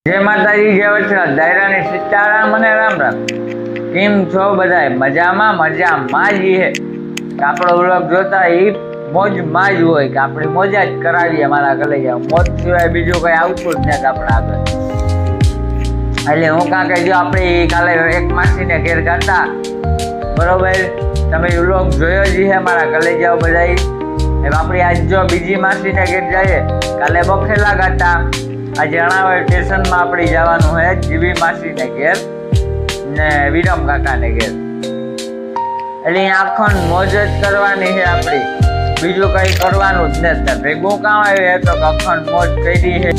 જય માતાજી, જય વચરાજ, દાયરાની સીતારામ અને રામ રામ. કેમ છો બધાય? મજામાં? મજામાં જ હે. આપણો વ્લોગ જોતા એ મોજમાં જ હોય કે આપણે મોજા જ કરાવીએ. મારા કલેજા મોજ સિવાય બીજું કઈ આવતું જ નથી આપણે આગળ. એટલે હું કાં કે જો આપણે કાલે એક માસીને ઘેર ગાતા, બરોબર? તમે વ્લોગ જોયો જ છે મારા કલેજાઓ બધા. એમ આપણે આજ જો બીજી માસીને ઘેર જઈએ, કાલે બખેલા ગાતા, આજે અણાવર સ્ટેશનમાં આપણે જવાનું છે જીવી માસીને ઘેર ને વિરમ કાકાને ઘેર. એટલે આખો મોજ જ કરવાની છે આપણી, બીજું કઈ કરવાનું જ નથી. ભેગું કામ આવ્યું તો અખંડ મોજ કરી છે.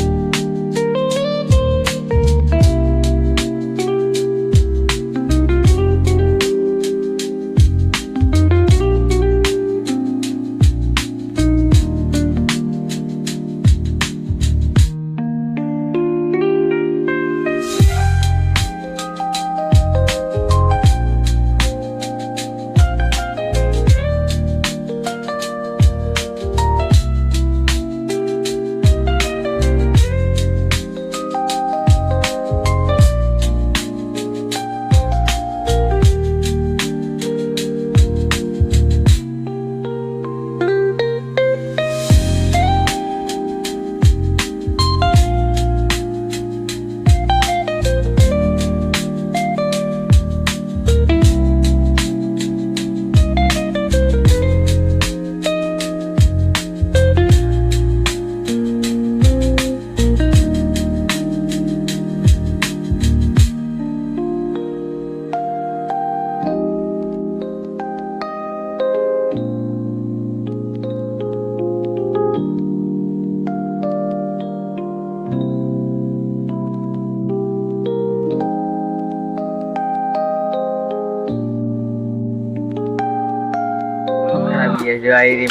જો આયરી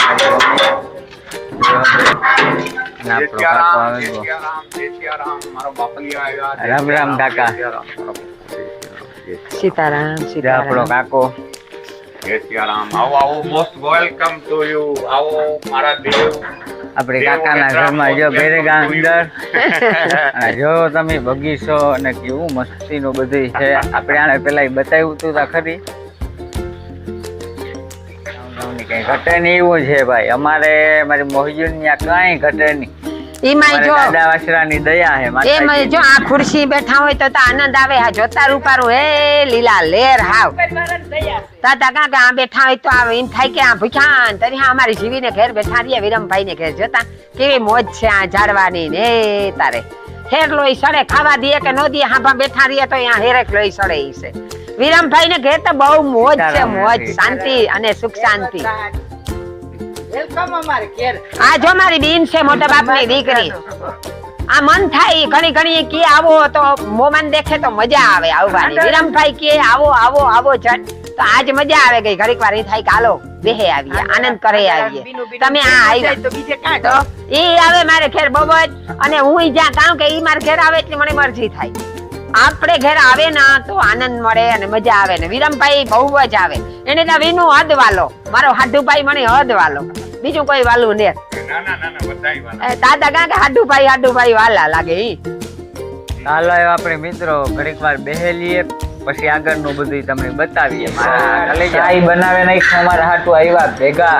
મારી રામ રામ કાકા. સીતારામ આપણો કાકો. આપણે કાકાના ઘરમાં જો બેરેગા અંદર જો તમે બગીચો અને કેવું મસ્તી નું બધું છે. આપણે આને પેલા બતાવ્યું હતું તા ખરી. કઈ ઘટે નહીં એવું છે ભાઈ. અમારે મારી મોહજુન ત્યાં કઈ ઘટે નહીં. એમાં જો દાદા વાસરાની દયા હે. એમાં જો આ ખુરશી બેઠા હોય તો આનંદ આવે. આ જોતા રૂપારું હે લીલા લેર હાવ દાદા કાકા આ બેઠા હોય તો એમ થાય કે આ ભૂખ્યા તરી હા અમારી જીવીને ઘેર બેઠા રહીએ વિરમભાઈ ને ઘેર જોતા કેવી મોજ છે આ ઝાડવાની ને તારે હેર લોહી સડે. ખાવા દે કે નો દે હાભા બેઠા રહીએ તો અહીંયા હેરેક લોહી સડે ઈ છે. વિરમભાઈ ને ઘેર તો બહુ મોજ છે, મોજ શાંતિ અને સુખ શાંતિ. વેલકમ અમારે ઘેર. આ જો મારી બેન છે મોટા બાપ ની દીકરી. આ મન થાય ઘણી ઘણી કે આવો તો મોમાન દેખે તો મજા આવે આવવાની. વિરમભાઈ કે આવો આવો આવો ઝટ તો આજ મજા આવે ગઈ. ઘડીક વાર થાય કે હાલો બેહે આવીએ આનંદ કરે આવીએ. તમે આ આવ્યા તો બીજે કાંઈ તો ઈ આવે મારે ઘેર બહુ જ. અને હું જ્યાં કામ કે ઈ મારે ઘેર આવે એટલે મને મરજી થાય. આપણે ઘેર આવે ના તો આનંદ મળે અને મજા આવે ને. વિરમભાઈ બહુ જ આવે. એને ત્યાં વિનુ હદ વાલો, મારો હાડુભાઈ મને હદ વાલો, બીજું કોઈ વાલું ને. દાદા કાકા હાડુભાઈ વાલા લાગે ઈ. હાલો આપણે મિત્રો ઘડીક વાર બેહેલીએ, પછી આગળનું બધું તમને બતાવીએ. મારા કલેજા બનાવે નાખ અમારા હાટુ આવ્યા ભેગા.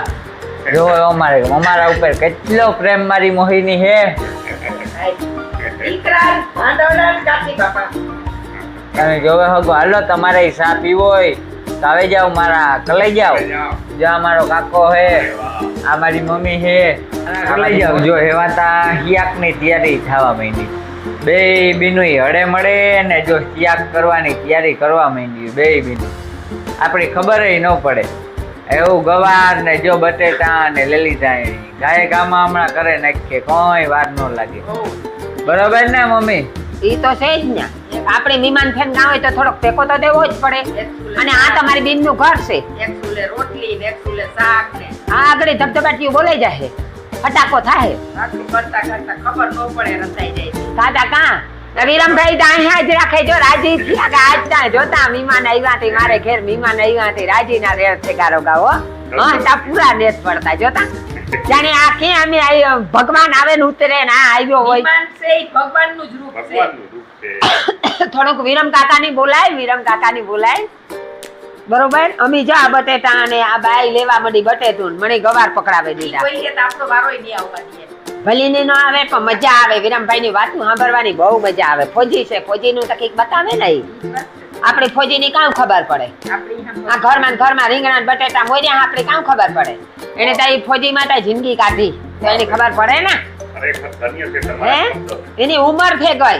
જો અમારા ઉપર કેટલો પ્રેમ મારી મોહિની હે. તમે જોવે હગો હાલો તમારે ચા પીવો હોય તો આવે જાવ મારા કલાઈ જાવ. જો અમારો કાકો હે, આ મારી મમ્મી હે. કલાઈ જાવ. જો હેવાતા હિયાક ની તૈયારી થવા માંડી. બે બીનું હળે મળે ને જો હિયાક કરવાની તૈયારી કરવા માંડી. બે બીનું આપણી ખબર ન પડે એવું. ગવાર ને જો બટેટા ને લેલીતા ગાય ગામમાં હમણાં કરે નાખીએ, કોઈ વાર ન લાગે. બરોબર ને મમ્મી? ઈ તો છે જ ને. આપણે મહેમાન ફેન ના હોય તો થોડોક ટેકો તો દેવો જ પડે. અને આ તમારી બેન નું ઘર છે. એક સુલે રોટલી ને એક સુલે શાક ને આ આગળ ધબધબાટીઓ બોલાઈ જશે, ફટાકો થાય. આટલું કરતા કરતા ખબર ન પડે રસાઈ જાય. દાદા કા વિરમભાઈ તો અહીંયા જ રાખે. જો રાજી થયા કે આજ ત્યાં જોતા મહેમાન આવ્યા તે મારે ઘેર મહેમાન આવ્યા તે રાજી ના રેર છે ગારો ગાવો. હા તા પૂરા નેત પડતા જોતા જાણે આ કે અમે ભગવાન આવે ને ઉતરે ને આ આવ્યો હોય. વિમાન છે ઈ ભગવાનનું જ રૂપ છે. ભગવાનનું રૂપ છે. થોડુંક વિરમ કાકાની બોલાય બરોબર. અમે જા બટેટા અને આ બાઈ લેવા મળી બટેટું ને મને ગવાર પકડાવી દીધા. કોઈ કે તો આપણો વારોય નહીં આવવા દે. ભલીની ન આવે પણ મજા આવે. વિરમભાઈ ની વાતો સાંભળવાની બહુ મજા આવે. ફોજી છે, ફોજી નું તો કઈક બતાવે નહીં. આપણી ફોજી ની કામ ખબર પડે. આપણી આ ઘરમાં રીંગણા ને બટેટા મોર્યા આપણે કામ ખબર પડે. એને તો ફોજી માટે જિંદગી કાઢી તો એની ખબર પડે ને. ખરેખર ધન્ય છે હે તમારા શબ્દો. એની ઉંમર થઈ ગઈ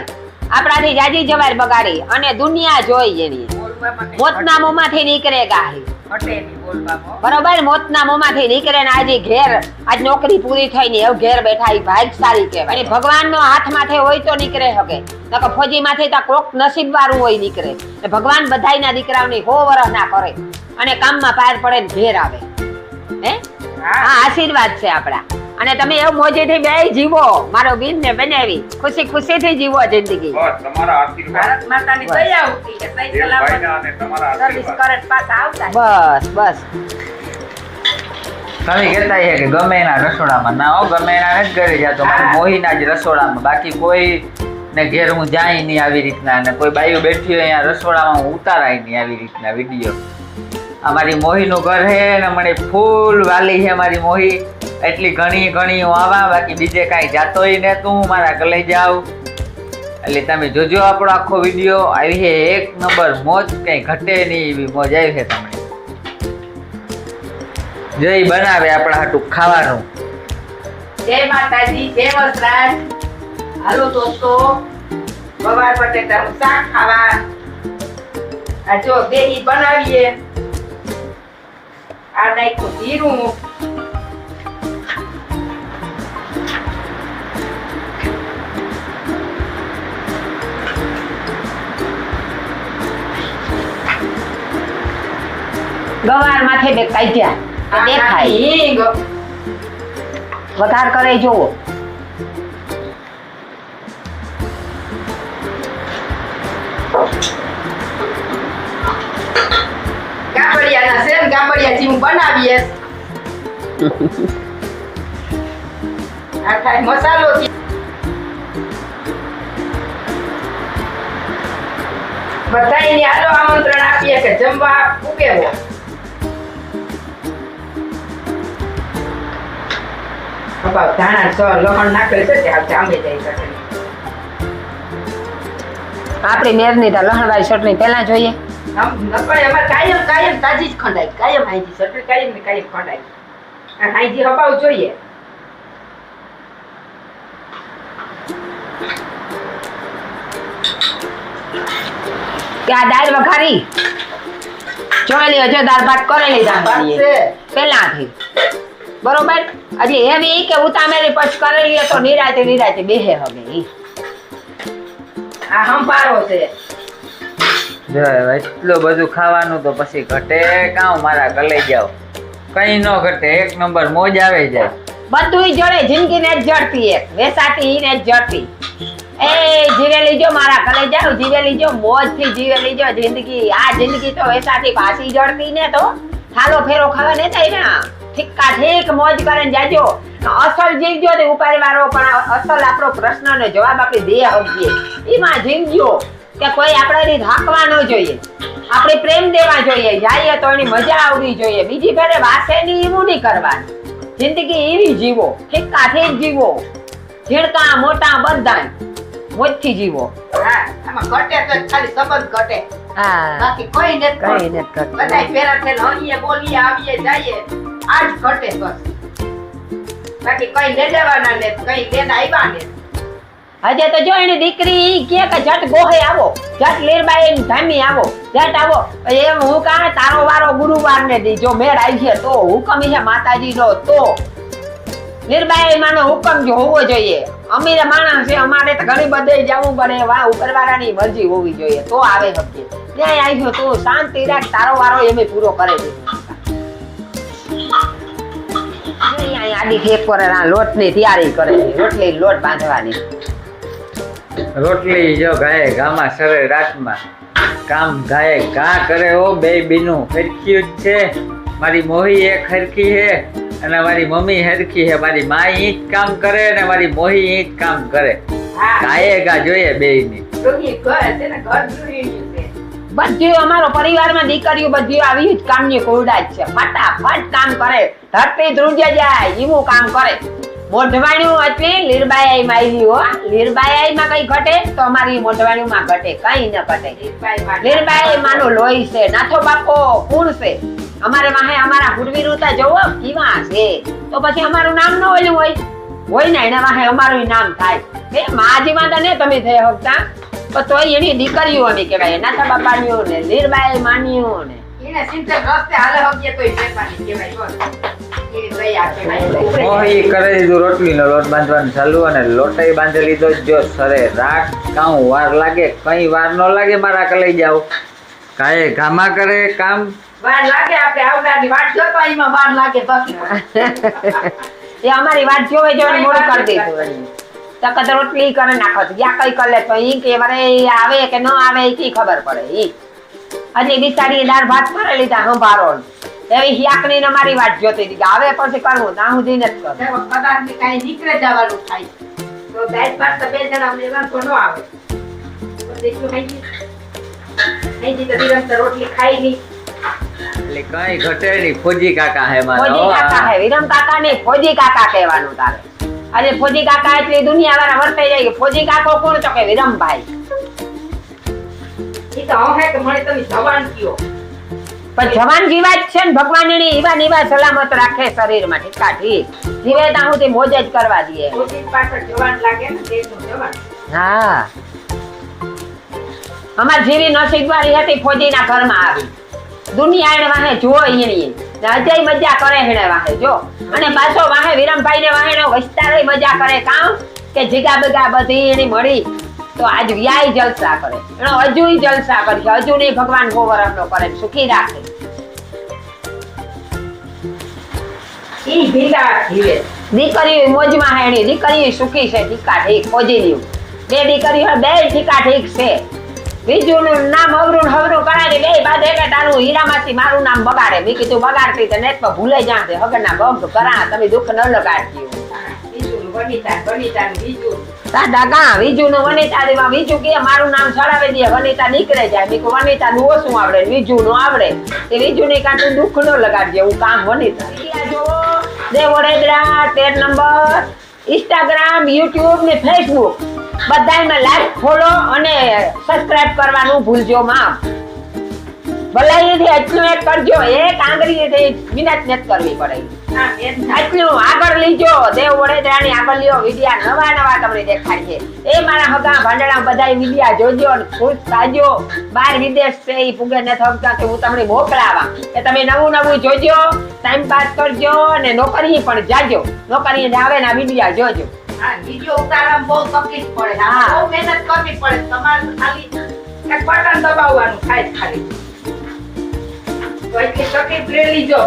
આપણાથી જાજી જવાર બગાડી અને દુનિયા જોઈ એની. મોતના મોંમાંથી નીકળે ગાહી. હટે નહીં બોલવામાં. બરોબર. મોતના મોંમાંથી નીકળે ને આજે ઘેર આજ નોકરી પૂરી થઈ ને એવું ઘેર બેઠા ઈ ભાગ સારી કહેવાય. અને ભગવાનનો હાથમાંથી હોય તો નીકળે શકે. નકર ફોજીમાંથી તો કોક નસીબ વાળું હોય નીકળે. ભગવાન બધાયના દીકરાઓની 100 વર્ષ ના કરે અને કામમાં પાર પડે ને ઘેર આવે. હે આ આશીર્વાદ છે આપડા. અને તમે એવું મોજેથી બે જીવો. મારો બીન ને બનાવી ખુશીથી જીવો જિંદગી. બસ તમારા આશીર્વાદ. ભારત માતાની દયા ઉઠી કે સહી દેવભાઈના સલામત અને તમારા સર્વિસ આશીર્વાદ. કરે પાછા આવતા. બસ તમે કહેતા છે કે ગમે એના રસોડામાં ના હો, ગમે એના જ ઘરે જાતો. મારી મોહીના જ રસોડામાં. બાકી કોઈ ને ઘેર હું જાય નહીં આવી રીતના. અને કોઈ બાઈઓ બેઠી હોય અહીંયા રસોડામાં હું ઉતારાય નહીં આવી રીતના વિડીયો. અમારી મોહીનું ઘર છે ને મને ફૂલ વાલી છે મારી મોહી. એટલી ઘણી હું આવા, બાકી બીજે કાંઈ જાતોય ને તું મારા કલે જાઉં. એટલે તમે જોજો આપણો આખો વિડીયો. આવી છે એક નંબર મોજ, કંઈ ઘટે નહીં એવી મોજ આવી છે તમને. જય બનાવે આપણા હાટું ખાવાનું. જય માતાજી, જય વસરાજ. હાલો દોસ્તો, ગવાર બટેટાનું શાક ખાવા. આ જો બેહી બનાવીએ. આ નાખ્યું જીરું. ગવાર માથે બે કાઢ્યા આ દેખાય. હિંગ. વઘાર કરે જોવો. ગાબડિયાના છે ને ગાબડિયા જેવું બનાવીએ. આ થાય મસાલો. બધાયને આલો આમંત્રણ આપીએ કે જમવા ઉકેવો. બાપા ધાણા સો લહણ નાખેલ છે ત્યાં જામે જાય શકે. આપણી મેરની તો લહણવાળી ચટણી પહેલા જોઈએ. અમારે કાયમ તાજી જ ખંડાય. કાયમ હાઈજી ચટણી કાયમ ને કાયમ ખંડાય. આ હાઈજી હબાવ જોઈએ. ત્યાં દાળ વઘારી જોયેલી હજુ દાળ ભાત કરેલી વાત દાળ છે. પહેલાથી બરોબર. હજી એવી કે ઉતામેલી પછી કરેલી તો નિરાતે બેહે હવે ઈ. આ હંપારો છે. જો એટલું બધું ખાવાનું તો પછી ઘટે કાં મારા કલે જાઓ. કઈ ન ઘટે, એક નંબર મોજ આવે જાય. બધું જડે. જિંદગી ને જ જડતી એક વેસાતી ઈ ને જ જડતી. એ જીવેલી જો મારા કલે જાવ, જીવેલી જો મોજ થી જીવેલી જો જિંદગી. આ જિંદગી તો વેસાતી પાછી જડતી ને તો થાલો ફેરો ખાવા ને થાય ને. ઠીકા ઠીક મોજ કરીને જાજો. અસલ જીવજો ને ઉપાડી વાળો પણ અસલ આપણો પ્રશ્નનો જવાબ આપણે દે સમજીએ. એમાં જીવજો કે કોઈ આપણે હાંકવા ન જોઈએ. આપણે પ્રેમ દેવા જોઈએ. જઈએ તો એની મજા આવવી જોઈએ. બીજી ફેરે વાસે ની એવું નહીં કરવાનું. જિંદગી એવી જીવો. ઠીકા ઠીક જીવો. ઝીણકા મોટા બધા મોજથી જીવો. હા, આમાં ઘટે તો ખાલી સંબંધ ઘટે. હા બાકી કોઈ નથી કઈ ઘટતું. નથી કરતું. બધાય ભેરા થઈને હણીએ બોલીએ આવીએ જઈએ. આ જ ઘટે બસ. બાકી કઈ લે જવાના ને કઈ લેને આવ્યા ને. હજે તો જો એની દીકરી કે જટ ગોહે આવો, જટ લીરબાઈ ધામી આવો, જટ આવો. એમ હું કાં તારો વારો ગુરુવાર ને દી જો મેળ આવી છે તો હુકમ છે માતાજી નો તો લીરબાઈ માનો હુકમ જો હોવો જોઈએ. અમીર માણસ છે અમારે તો ઘણી બધે જવું પડે. વાહ ઉપરવાળાની મરજી હોવી જોઈએ તો આવે શકીએ. ત્યાં આવ્યો તો શાંતિ રાખ, તારો વારો એમે પૂરો કરે છે. આડી ખેપ કરે લોટની તૈયારી કરે છે. રોટલી લોટ બાંધવાની. રોટલી જો ગાય ગામાં સરે રાતમાં કામ ગાય ઘા કરે. ઓ બે બીનું ખરખ્યું જ છે. મારી મોહી એક ખરખી છે અને મારી મમ્મી હેરખી છે, મારી માઈ ઈ જ કામ કરે ને મારી મોહી ઈ જ કામ કરે. હા ગાયે ગા જોઈએ બેયની. ગૃહિણી ઘર છે ને, ઘર ગૃહિણી છે. બધું અમારો પરિવારમાં દીકરીઓ બધી આવી જ કામની કોરડા જ છે. ફટાફટ કામ કરે, ધરતી ધ્રુજે જાય એવું કામ કરે. મોઢવાણ્યું એટલે લીરબાઈ મારી હો, લીરબાઈ માં કઈ ઘટે તો અમારી મોઢવાણ્યું માં ઘટે, કઈ ન ઘટે. લીરબાઈ માનું લોહી છે, નાથો બાપો પૂર્ણ છે. અમારે વાહે અમારા હુરવીરુતા જોવો કેવા છે, તો પછી અમારું નામ ન ઓલું હોય ને એના વાહે અમારું નામ થાય. એ માજી માતા ને તમે થઈ શકતા, તો તોય એની દીકરીઓ અમે કહેવાય, નાથા બાપાણીઓ ને લીરબાઈ માનીઓ ને. એને સિંતેર રસ્તે હાલે હગીએ તોય શેરપાની કહેવાય બોલ. એ દયા કહેવાય. મોહી કરી દીધું રોટલીનો લોટ બાંધવાનું ચાલુ, અને લોટય બાંધી લીધો. જો સરે રાખ કાઉ વાર લાગે, કઈ વાર ન લાગે મારા કલઈ જાવ. કાંઈ ઘામા કરે કામ. વાર લાગે, આપણે આવનારની વાટ જોતો એમાં વાર લાગે બાકી. એ અમારી વાત જોવે જોઈને મોડું કરી દીધું. તકત રોટલી કરે નાખો યા કઈ કરે તો ઈ કે વરે આવે કે ન આવે ઈ કી ખબર પડે. ઈ હજી બિચારી દાળ ભાત કરે લીધા સંભારો એવી હિયાકની અમારી વાત જોતી હતી કે આવે પછી કરવું, ના હું જઈને જ કરું. જો કદાચ ને કાંઈ નીકળે જવાનું થાય તો દાળ ભાત તો બે જણા લેવા તો ન આવે. તો દેખ્યું હાઈજી તો નિરંતર રોટલી ખાઈ નહીં. એટલે કઈ ઘટે નહીં. ફોજી કાકા હે ફોજી કાકા હે, વિરમ કાકા ને ફોજી કાકા કહેવાનું તારે. આજે ફોજી કાકા એટલે દુનિયા વાળા વર્તાઈ જાય કે ફોજી કાકો કોણ, તો કે વિરમભાઈ. ઈ તો હે કે મને તમે જવાન કયો. પણ જવાન જીવા જ છે ને, ભગવાન એની ઈવા નીવા સલામત રાખે શરીરમાં ઠીકા ઠીક. જીવે ત્યાં સુધી મોજ જ કરવા દઈએ. પોતે પાછળ જવાન લાગે ને દેશનું જવાન. હા અમાર જીવી નસીબવાળી હતી, ફોજીના ઘરમાં આવી. દુનિયા એને વાહે જો એની અજય મજા કરે એને વાહે જો, અને પાછો વાહે વિરમભાઈ ને વાહે વસ્તારે મજા કરે કામ કે જીગા બગા બધી એની મળી તો આજ વ્યાય જલસા કરે. એનો હજુય જલસા કરશે, હજુ નહીં ભગવાન બહુ વરસનો કરે, સુખી રાખે. ઈ ભીલા જીવે. દીકરી મોજમાં હે, એની દીકરી સુખી છે ઠીકા ઠીક. ફોજીની બે દીકરીઓ બે ઠીકા ઠીક છે. બીજુંનું નામ અવરું હવરું કરાય બે બાદ એટલે તારું હીરામાંથી મારું નામ બગાડે. મેં કીધું બગાડતી તો નેટ પર ભૂલે જાતે હગરના ગમ કરા, તમે દુઃખ ન લગાડતી. બીજું વનિતાનું બીજું. દાદા ગા વિજુનું વનિતા દેવા, વિજુ કે મારું નામ ચડાવી દે, વનિતા નીકળે જાય. મેં કહું વનિતાનું ઓછું આવડે, વિજુનું આવડે. એ વિજુની કાંટું દુઃખ ન લગાડજે, એવું કામ વનિતા. જોવો દે વડોદરા 13 નંબર, ઇન્સ્ટાગ્રામ, યુટ્યુબ ને ફેસબુક બધાયમાં લાઈક ફોલો અને સબસ્ક્રાઇબ કરવાનું ભૂલજો માં. ભલાઈથી એટલું એક કરજો, એક આંગળીથી મિનટ નેત કરવી પડે. એટલું આગળ લીજો. દેવ વડોદરાની આગળ લ્યો વિડિયા, નવા તમને દેખાય છે. એ મારા હગા ભાંડણા બધાય વિડિયા જોજો ને ખુશ થાજો. બહાર વિદેશ છે ઈ પુગે ને થકતા કે હું તમને મોકલાવા કે તમે નવું જોજો, ટાઈમ પાસ કરજો અને નોકરી પણ જાજો. નોકરી આવે ને વિડિયા જોજો. હા, વિડિયો ઉતારવામાં બહુ તકલીફ પડે. હા. બહુ મહેનત કરવી પડે. તમારે ખાલી એક બટન દબાવવાનું થાય જ ખાલી. તો એટલી તકલીફ લઈ લીજો.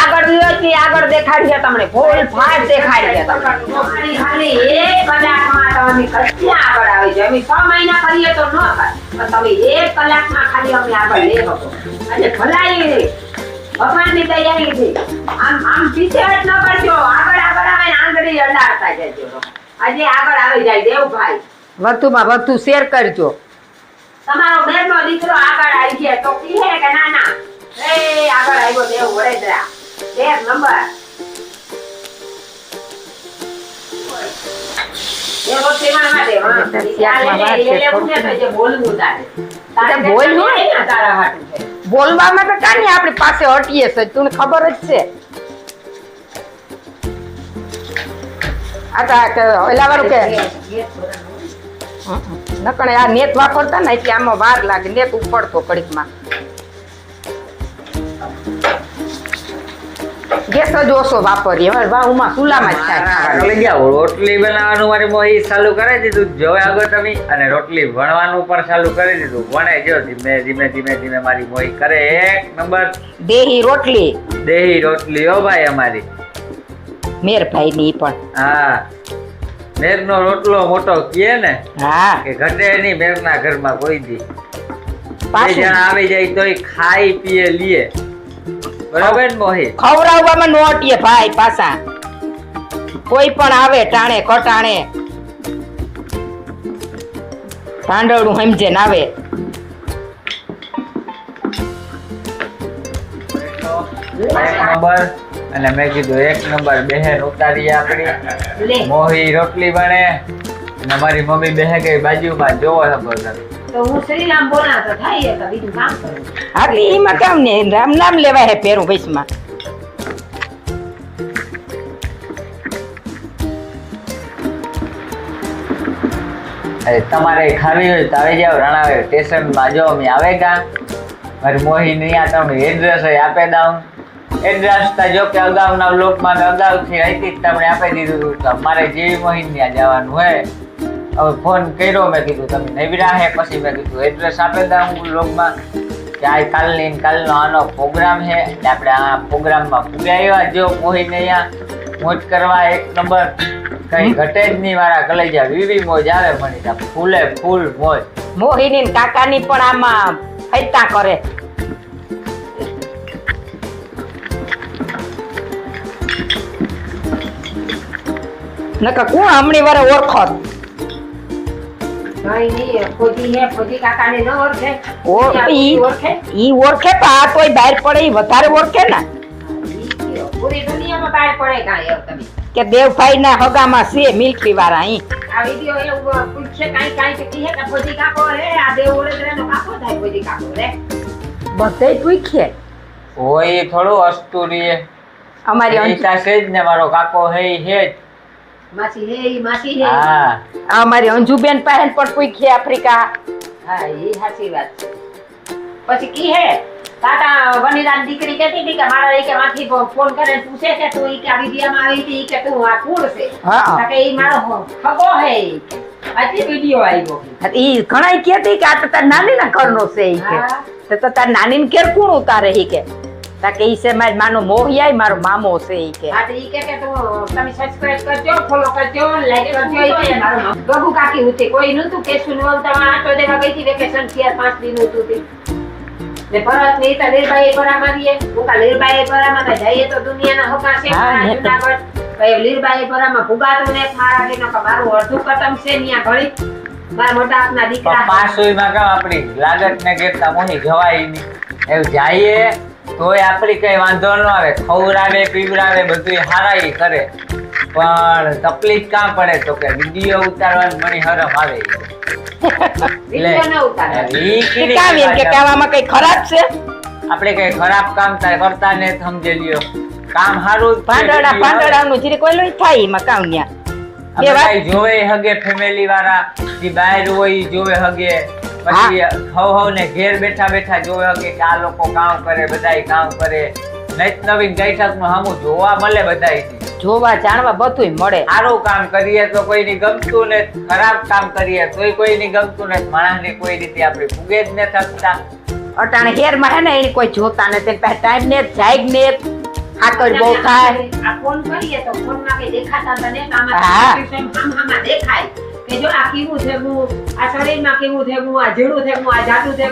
આગળ લ્યો આગળ દેખાડીએ તમને, ફૂલ ફાટ દેખાડીએ તમને. નોકરી ખાલી 1 કલાકમાં તમે કેટલી આગળ આવી જાય. અમે 6 મહિના કરીએ તો ન થાય, પણ તમે 1 કલાકમાં ખાલી અમે આગળ લઈ શકો. અને ભલાઈ ભગવાનની તૈયારીથી આમ પીછેહટ ન કરજો. આગળ આવે ને આંગળી અડાડતા જજો. આજે આગળ આવી જાય દેવભાઈ. વધુમાં વધુ શેર કરજો. તમારો બેનનો દીકરો આગળ આવી જાય તો કહે કે ના ના એ આગળ આવ્યો દેવ વડોદરા 13 નંબર. એ રોટી માટે બોલવું તારા હાટું છે. બોલવામાં તો કાંઈ આપણી પાસે હટીએ છે, તું ખબર જ છે. આ તો ઓલા વાળું કે નકણે આ નેટ વાપરતા ને એટલે આમાં વાર લાગે, નેટ ઉપડતો કડીકમાં. ગેસ જ ઓછો વાપરીએ હવે, વાહુમાં ચૂલામાં જ થાય. લઈ ગયા રોટલી બનાવવાનું મારી મોહી ચાલુ કરી દીધું જોવે આગળ તમે, અને રોટલી વણવાનું પણ ચાલુ કરી દીધું. વણે જો ધીમે મારી મોહી કરે 1 નંબર. દેહી રોટલી, દેહી રોટલી હો ભાઈ અમારી મેરભાઈ ની પણ. હા, મેરનો રોટલો મોટો કીએ ને હા, કે ઘટે નહીં મેરના ઘરમાં કોઈ દી. બે પાછું જણા આવી જાય તોય ખાઈ પીએ લીએ, બરાબર ને મોહી? ખવડાવવામાં નો અટીએ ભાઈ પાછા કોઈ પણ આવે ટાણે કટાણે ઢાંડળું સમજે ને આવે. એક નંબર. અને મેં કીધું 1 નંબર બહેન ઉતારી આપણી. લે મોહી રોટલી બને અને મારી મમ્મી બેહે ગઈ બાજુમાં જોવો છો બધા. તો હું શ્રીરામ બોલા તો થાય તો બીજું કામ કરું. આટલી એમાં કામ ને રામ નામ લેવાય હે પેરું ભેસમાં. અરે તમારે ખાવી હોય તો આવી જાવ રણાવે સ્ટેશનમાં. જો અમે આવે કા મારી મોહી નહીં તમને એડ્રેસ આપી દઉં. એડ્રેસ તો જો કે અગાઉના લોકમાં અગાઉથી હતી જ તમને આપી દીધું હતું. તમારે જેવી મોહી ત્યાં જવાનું હોય હવે ફોન કર્યો મેં કીધું તમે નવરા હે પછી મેં કીધું એડ્રેસ આપી દઉં લોકમાં કે આ કાલનો આનો પ્રોગ્રામ છે એટલે આપણે આ પ્રોગ્રામમાં પૂગ્યા જો મોહીને અહીંયા મોજ કરવા 1 નંબર કઈ ઘટે જ નહીં. વાળા કલેજા વિવી મોજ આવે મનીષા ફૂલે ફૂલ મોજ. મોહિની ને કાકાની પણ આમાં હૈતા કરે. નકર કોણ હમણી વારે ઓળખો કઈ નહીં ફોજી હે ફોજી કાકાને ન ઓળખે ઓળખે ઈ ઓળખે પણ આ કોઈ બહાર પડે ઈ વધારે ઓળખે ને પૂરી દુનિયામાં બહાર પડે કાંઈ એવું તમે કે દેવભાઈ ના હગામાં છે મિલ્કી વાળા અહીં. આ વિડિયો એવું પૂછે કાંઈ કે કહે કે ફોજી કાકો રે આ દેવ ઓળેદરાનો કાકો થાય ફોજી કાકો રે બધે પૂછે. હોય થોડું અસ્તુરીએ અમારી અનિતા છે જ ને મારો કાકો હે ઈ હે જ. માસી હે હા અમારી અંજુબેન પાસે પણ પૂછે આફ્રિકા. હા એ સાચી વાત છે. પછી કી હે તાતા વનીરાની દીકરી કહેતી હતી કે મારા કે માંથી ફોન કરે પૂછે કે તું ઈ કે આ વિડિયામાં આવી હતી કે તું આ કોણ છે? હા કે ઈ મારો ખગો હે આજી વિડિયો આવ્યો. ઈ ઘણાય કહેતી કે આ તો તાર નાની ના ઘરનો છે ઈ કે. હા તો તાર નાની ને કેર કોણ ઉતારે ઈ કે. તા કે ઈ છે મારો માનો મોહિયાય મારો મામો છે ઈ કે. હા તો ઈ કે તું તમે સબસ્ક્રાઇબ કરજો ફોલો કરજો લાઈક કરજો ઈ કે મારું ગગુ કાકી ઉતે કોઈ નતું કેસુ નો આવતા આટો દેવા ગઈ હતી વેકેશન થયા 5 દિન હતું ને ભરત ને તા લીરબાઈ પરા મારીએ ઉકા લીરબાઈ પરા માં જઈએ તો દુનિયાના હોકા છે જુનાગઢ કઈ લીરબાઈ પરા માં ભુગાતો ને મારા કે નો મારું અડધું કટમ છે ન્યા ઘડી મારા મોટા આપના દીકરા પાસોઈમાં કામ આપણી લાગત ને કેતા મોહી જવાય નહીં. એવું જઈએ તોય આપણી કઈ વાંધો ન આવે. ખવરાવે પીવરાવે બધું હારાઈ કરે પણ તકલીફ કાં પડે તો કે વિડીયો ઉતારવાની મને હરમ આવે. વિડિયો ન ઉતારે ઈ કીધી કામ એમ કે કહેવામાં કઈ ખરાબ છે? આપણે કઈ ખરાબ કામ થાય કરતા ને સમજે લ્યો કામ સારું પાંદડાનું જીરે કોઈ લોઈ થાય એમાં કામ ન્યા. બે વાત આપણે જોવે હગે ફેમિલી વાળા જે બહાર હોય ઈ જોવે હગે પછી હવ ને ઘેર બેઠા બેઠા જોવે હગે કે આ લોકો કામ કરે બધાય કામ કરે નૈત નવીન ગઈઠકનું સામું જોવા મળે બધાયથી. જોવા જાણવા બધુંય મળે. સારું કામ કરીએ તો કોઈની ગમતું ને ખરાબ કામ કરીએ તોય કોઈની ગમતું ને માણસને કોઈ રીતે આપણે પૂગે જ ન થતા. અટાણે હેરમાં હે ને એને કોઈ જોતા નથી પાસે ટાઈમ ને જાગ ને હાકડ બહુ થાય. આ ફોન કરીએ તો ફોન માં કઈ દેખાતા તને હા. આમાં દેખાય કે જો આ કેવું છે આ શરીરમાં કેવું છે આ જીડું છે આ જાડું છે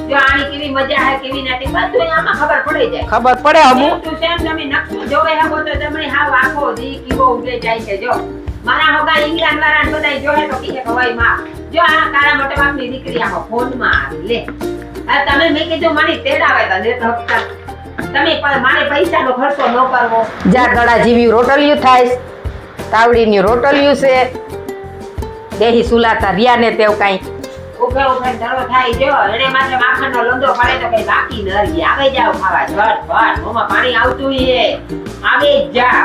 જો આની કેવી મજા હે કેવી નથી બધું આમાં ખબર પડી જાય. ખબર પડે અમુક તું સેમ તમે નકશો જોવે હગો તો તમને હાવ આખો દી કીવો ઉગે જાય છે. જો મારા હોગા ઇંગ્લેન્ડ વાળા બધાય જોહે તો કીએ કે ભાઈ માં જો આ કારા મોટા બાપની દીકરી આખો ફોનમાં આવી લે આ તમે મેં કીધું મને તેડાવે તો ને તો હપ્તા તમે પણ મારે પૈસાનો ખર્ચો ન કરવો. જા ગળા જેવી રોટલીયું થાય તાવડીની રોટલીયું છે દેહી સુલાતા રિયા ને તેવ કાઈ ઉભે ઉભે ધરો થાય જો એને માથે માખણનો લંદો પડે તો કઈ બાકી ન રહી. આવે જાવ ખાવા ઝટ મોમાં પાણી આવતું છે આવે જા.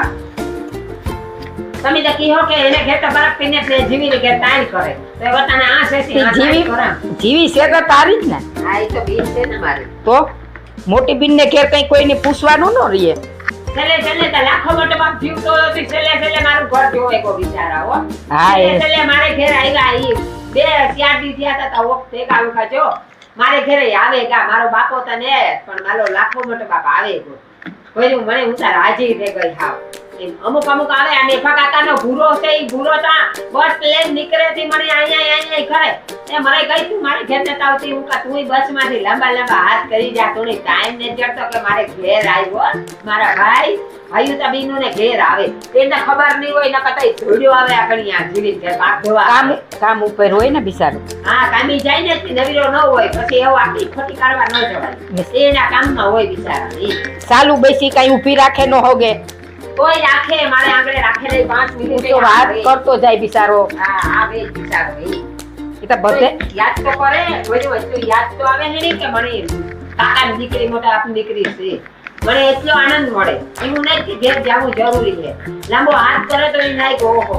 તમે તો કીહો કે એને ઘેર તો બરફ પીને તે જીવીને ઘેર તાણ કરે તો વતાને આ સેસી આ જીવી કરા જીવી છે તો તારી જ ને. આ ઈ તો બીજ છે ને મારે તો મોટી બીન ને ઘેર કઈ કોઈને પૂછવાનું ન રહીએ. છેલ્લે તો લાખો મોટો બાપ જીવતો હતો છેલ્લે મારું ઘર જોવે કો બિચારા હો. હા, એ. છેલ્લે મારે ઘેર આવ્યા ઈ 2-4 દી થયા તા વખતે કાવ ખાજો મારે ઘરે આવે ગા મારો બાપો તને પણ મારો લાખો મોટો બાપ આવે ગો કોઈ મને હું તાર રાજી થઈ ગઈ હાવ અમુક અમુક આવે આ મેફા કાકાનો ભૂરો છે ઈ ભૂરો તા બસ લઈને નીકળે થી મને અહીંયા કરે એ મને કહી તું મારે ઘેર નતા આવતી હું કા તુંય બસ માંથી લાંબા હાથ કરી જા થોડી ટાઈમ ને જડતો કે મારે ઘેર આવ્યો મારા ભાઈ ભાઈઓ બીનુ ને ઘેર આવે એને ખબર નહીં હોય ને કતાઈ ધોડ્યો આવે આગળ આ જીવી કે પાક ધોવા કામ ઉપર હોય ને બિચારું. હા કામી જાય ને તે નવીરો ન હોય પછી એવો આખી ખોટી કરવા ન જવાય એના કામમાં હોય બિચારા ઈ ચાલુ બેસી કઈ ઊભી રાખે ન હોગે. કોઈ રાખે મારે આગળ રાખે નહીં 5 મિનિટ તો વાત કરતો જાય બિચારો. હા આવે બિચારો ઈ એ તો બધે યાદ તો કરે કોઈ વસ્તુ યાદ તો આવે નહીં કે મને કાકાની દીકરી મોટા આપની દીકરી છે મને એટલો આનંદ મળે એવું નહીં કે ઘેર જવું જરૂરી છે લાંબો હાથ કરે તો એ નહીં ઓહો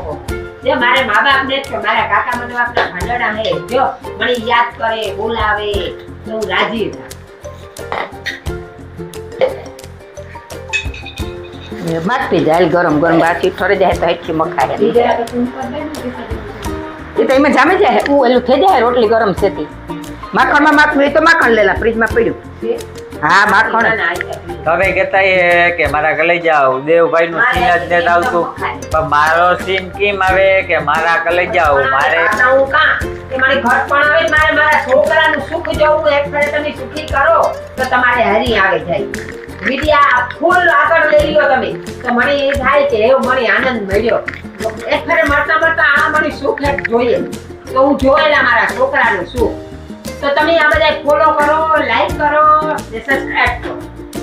જો મારે મા બાપ ને કે મારા કાકા મને આપના ભાંડડા હે જો મને યાદ કરે બોલાવે તો હું રાજી થાઉં માગતી જાય ગરમ બાકી ઠરે જાય તો હેઠી મખાય. બીજા તો તું કર દે એ તો એમાં જામે જાય હું એલું થઈ જાય રોટલી ગરમ છે તી. માખણમાં માખણ હોય તો માખણ લેલા ફ્રીજમાં પડ્યું. હા માખણ તમે કહેતા કે મારા કલે જાઓ દેવભાઈ નું સીન જ નથી આવતું પણ મારો સીન કેમ આવે કે મારા કલે જાઓ મારે હું કાં કે મારી ઘર પણ આવે મારે મારા છોકરાનું સુખ જોવું એક ફરે તમે સુખી કરો તો તમારે હરી આવે જાય વિદ્યા ફૂલ આગળ લઈ લ્યો તમે તો મને એ થાય કે એવો મને આનંદ મળ્યો એક ફરે મળતા આ મને સુખ એક જોઈએ તો હું જોયેલા મારા છોકરાનું સુખ તો તમે આ બધા ફોલો કરો લાઈક કરો ને સબસ્ક્રાઇબ કરો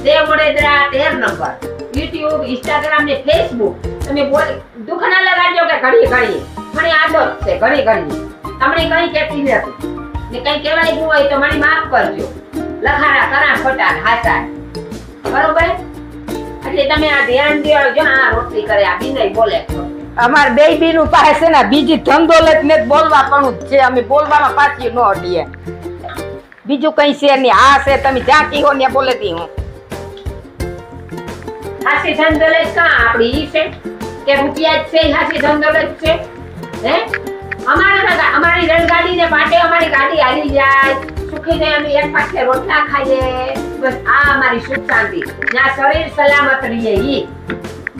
દેવ વડોદરા 13 નંબર YouTube Instagram ને Facebook તમે બોલ દુખ ના લગાડજો કે ઘડી મને આદત છે ઘડી તમને કઈ કહેતી નથી ને કઈ કહેવાય ગયું હોય તો મને માફ કરજો લખાણા કરા ખોટા હાચા બરોબર એટલે તમે આ ધ્યાન દેજો આ રોટલી કરે આ બિનય બોલે અમાર બે બીનું પાસે છે ને બીજી ધંધો લત ને બોલવા પણ છે અમે બોલવામાં પાછી ન હટીએ બીજું કઈ છે નહીં આ છે તમે જ્યાં કીહો ને બોલેતી હું હાસી ધંધોલત કા આપડી ઈ છે કે રૂપિયા જ છે હાસી ધંધોલત છે હે અમારી રેલગાડી ને પાટે અમારી ગાડી હાલી જાય સુખી ને અમે એક પાછે રોટલા ખાઈએ બસ આ અમારી સુખ શાંતિ ના શરીર સલામત રહીએ ઈ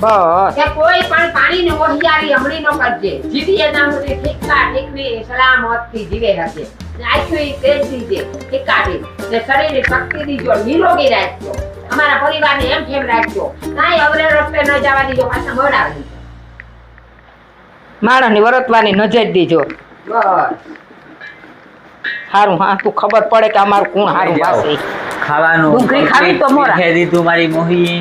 બસ કે કોઈ પણ પાણી ની હોશિયારી હમણી નો કરજે જીવીએ ના મુજે ઠીકની સલામત થી જીવે હશે આખી તેજ દીજે ઠીકાડી ને શરીર ની શક્તિ દીજો નિરોગી રાખજો અમારા પરિવારને એમ કેમ રાખજો કાઈ અવરે રસ્તે ન જવા દીજો પાછા મોડાવી માણસની વરતવાની નજર દીજો બસ હારું હા તું ખબર પડે કે અમારું કોણ હારું પાસે ખાવાનું ડુંગળી ખાવી તો મોરા. શીખે દીધું મારી મોહી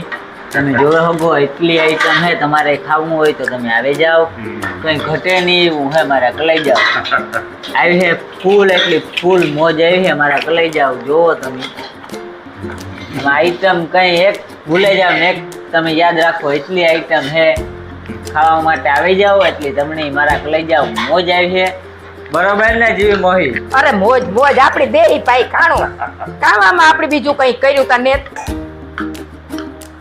તમે જોવે હોગો એટલી આઈટમ હે તમારે ખાવું હોય તો તમે આવી જાઓ કઈ ઘટે નહીં એવું હે મારા કલાઈ જાઓ આવી હે ફૂલ એટલી ફૂલ મોજ આવી હે મારા કલાઈ જાઓ જોવો તમે આઈટમ કઈ એક ભૂલે જાવ ને એક તમે યાદ રાખો એટલી આઈટમ હે ખાવા માટે આવી જાઓ એટલી તમને મારા કલાઈ જાઓ મોજ આવી છે બરોબર ને જીવી મોહી અરે મોજ આપડી દેહી પાઈ ખાણું ખાવામાં આપણે બીજું કઈ કર્યું તા ને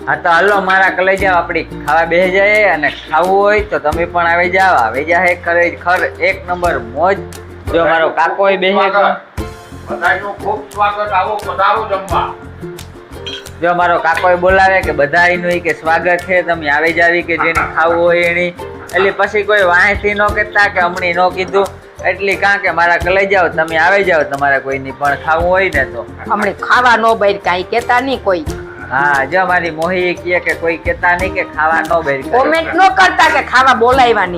હા તો હાલો મારા કલાઈ જાઓ આપડી ખાવા બેસી જાય અને ખાવું હોય તો તમે પણ આવી જાઓ આવી જાય ખર એક નંબર મોજ જો મારો કાકો બેસે બધાયનું ખૂબ સ્વાગત આવો પધારો જમવા જો મારો કાકો બોલાવે કે બધાયનું કે સ્વાગત છે તમે આવી જાવી કે જેને ખાવું હોય એની એટલે પછી કોઈ વાંહેથી ન કહેતા કે હમણી ન કીધું એટલી કાં કે મારા કલાઈ જાઓ તમે આવી જાઓ તમારે કોઈની પણ ખાવું હોય ને તો હમણે ખાવા નો બહાર કાંઈ કેતા નહીં કોઈ હા જો મારી મોહી કહે કે કોઈ કહેતા નહીં કે ખાવા ન બેર કોમેન્ટ નો કરતા કે ખાવા બોલાવ્યા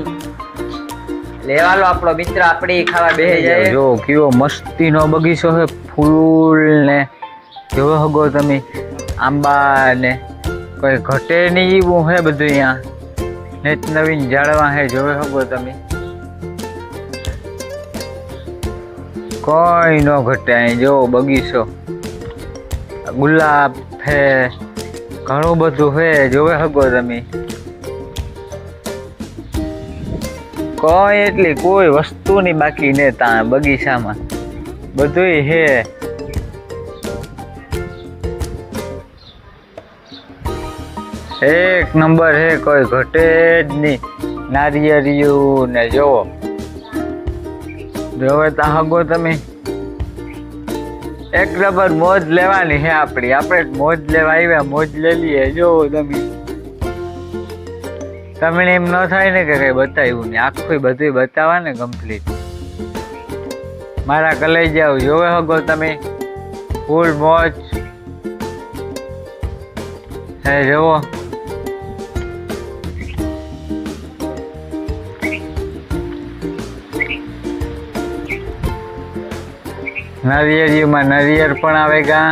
લેવાલો આપણો મિત્ર આપણી ખાવા બેસી જાય જો કેવો મસ્તીનો બગીચો છે ફૂલ ને જોવો હગો તમે આંબા ને કોઈ ઘટે નહીં એવું હે બધું અહીંયા નેત નવીન ઝાડવા હે જોવે હગો તમે કોઈ ન ઘટે અહીં જો બગીચો ગુલાબ હે ઘણું બધું હે જોવે હગો તમે કોઈ એટલી કોઈ વસ્તુ ની બાકી ને ત્યાં બગીચામાં બધુંય હે એક નંબર હે કોઈ ઘટે જ નહીં નારિયેળિયું ને જોવો જોવે તા હગો તમે એક નંબર મોજ લેવાની હે આપણે મોજ લેવા આવ્યા મોજ લઈ લઈએ જોવો તમે તમને એમ ન થાય ને કે કઈ બતાવ્યું ને આખું બધું બતાવવા ને કમ્પ્લીટ. મારા કલેજાઓ જોવે હગો તમે ફૂલ મોજ હે જોવો. નારિયેળીમાં નારિયેળ પણ આવે ગા.